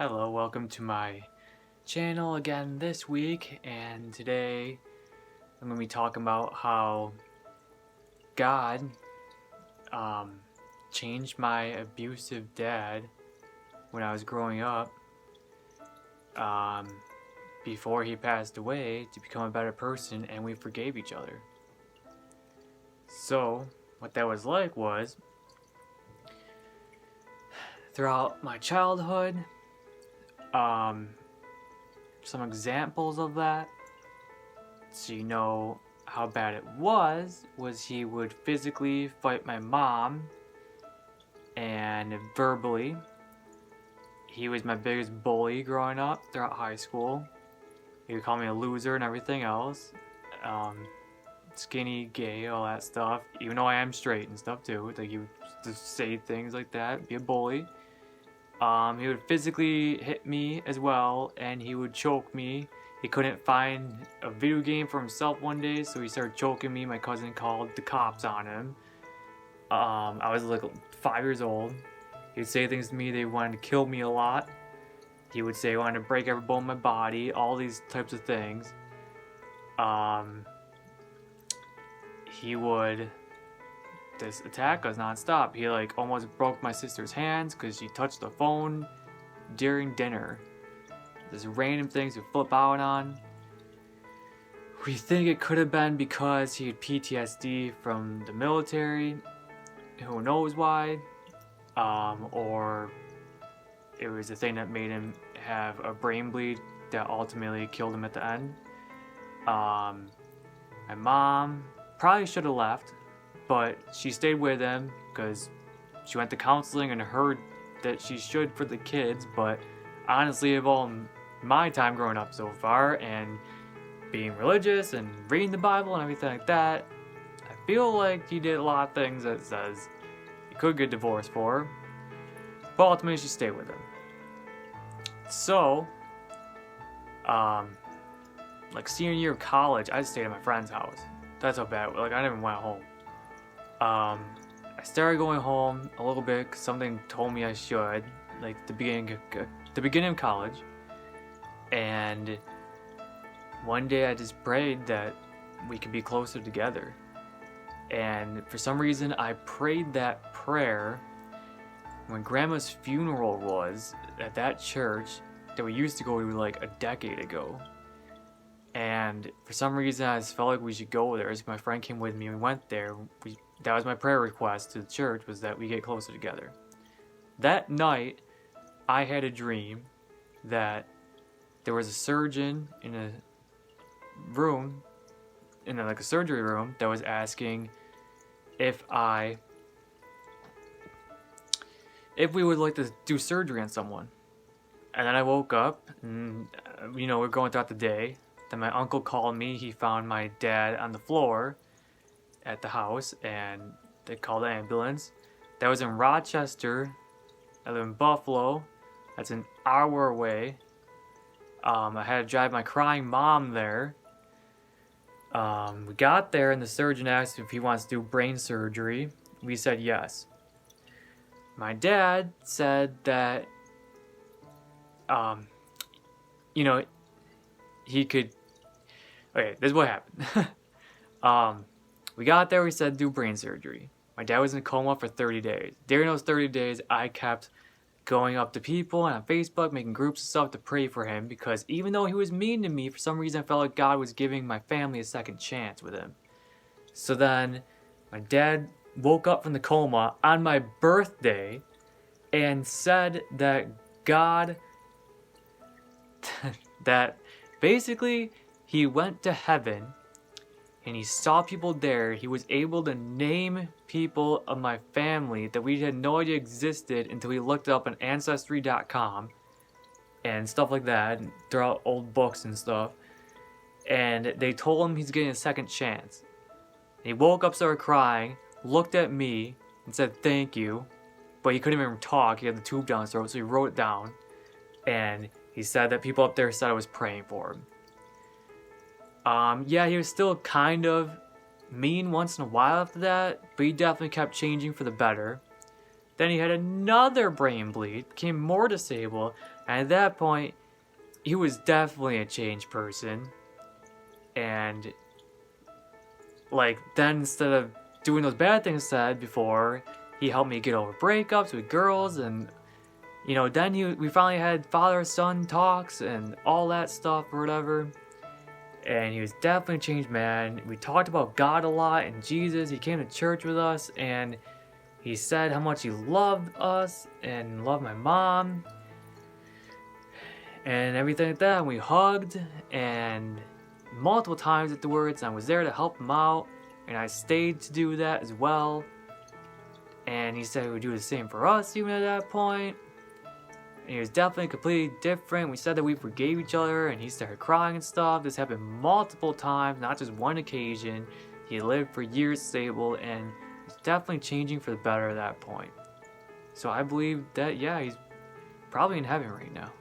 Hello, welcome to my channel again this week, and today I'm going to be talking about how God changed my abusive dad when I was growing up before he passed away to become a better person, and we forgave each other. So, what that was like was, throughout my childhood, some examples of that, so you know how bad it was he would physically fight my mom and verbally. He was my biggest bully growing up throughout high school. He would call me a loser and everything else. Skinny, gay, all that stuff. Even though I am straight and stuff too. Like, he would just say things like that, be a bully. He would physically hit me as well, and he would choke me. He couldn't find a video game for himself one day, so he started choking me. My cousin called the cops on him. I was like 5 years old. He would say things to me. They wanted to kill me a lot. He would say he wanted to break every bone in my body, all these types of things. He would just attack us nonstop. He almost broke my sister's hands because she touched the phone during dinner. There's random things to flip out on. We think it could have been because he had PTSD from the military. Who knows why? Or it was the thing that made him have a brain bleed that ultimately killed him at the end. My mom probably should have left, but she stayed with him because she went to counseling and heard that she should for the kids. But honestly, of all my time growing up so far and being religious and reading the Bible and everything like that, I feel like he did a lot of things that says he could get divorced for, but ultimately she stayed with him. So, senior year of college, I stayed at my friend's house. That's how bad. I never went home. I started going home a little bit because something told me I should, the beginning of college. And one day I just prayed that we could be closer together. And for some reason, I prayed that prayer when Grandma's funeral was at that church that we used to go to a decade ago. And for some reason, I just felt like we should go there. So my friend came with me and we went there. That was my prayer request to the church, was that we get closer together. That night, I had a dream that there was a surgeon in a room, a surgery room, that was asking if we would like to do surgery on someone. And then I woke up, and we're going throughout the day. Then my uncle called me. He found my dad on the floor at the house, and they called the ambulance. That was in Rochester. I live in Buffalo. That's an hour away. I had to drive my crying mom there. We got there, and the surgeon asked if he wants to do brain surgery. We said yes. My dad said that, he could. Okay, this is what happened. We got there, we said do brain surgery. My dad was in a coma for 30 days. During those 30 days, I kept going up to people and on Facebook, making groups and stuff to pray for him, because even though he was mean to me, for some reason I felt like God was giving my family a second chance with him. So then, my dad woke up from the coma on my birthday and said that God, that basically he went to heaven and he saw people there. He was able to name people of my family that we had no idea existed until we looked up on Ancestry.com and stuff like that, and throw out old books and stuff. And they told him he's getting a second chance. And he woke up, started crying, looked at me, and said thank you. But he couldn't even talk. He had the tube down his throat, so he wrote it down. And he said that people up there said I was praying for him. Yeah, he was still kind of mean once in a while after that, but he definitely kept changing for the better. Then he had another brain bleed, became more disabled, and at that point, he was definitely a changed person. And like then instead of doing those bad things said before, he helped me get over breakups with girls, and you know, then we finally had father-son talks and all that stuff or whatever. And he was definitely a changed man. We talked about God a lot and Jesus. He came to church with us, and he said how much he loved us and loved my mom and everything like that. And we hugged and multiple times afterwards. I was there to help him out, and I stayed to do that as well. And he said he would do the same for us even at that point. And he was definitely completely different. We said that we forgave each other, and he started crying and stuff. This happened multiple times, not just one occasion. He lived for years stable, and he's definitely changing for the better at that point. So I believe that, yeah, he's probably in heaven right now.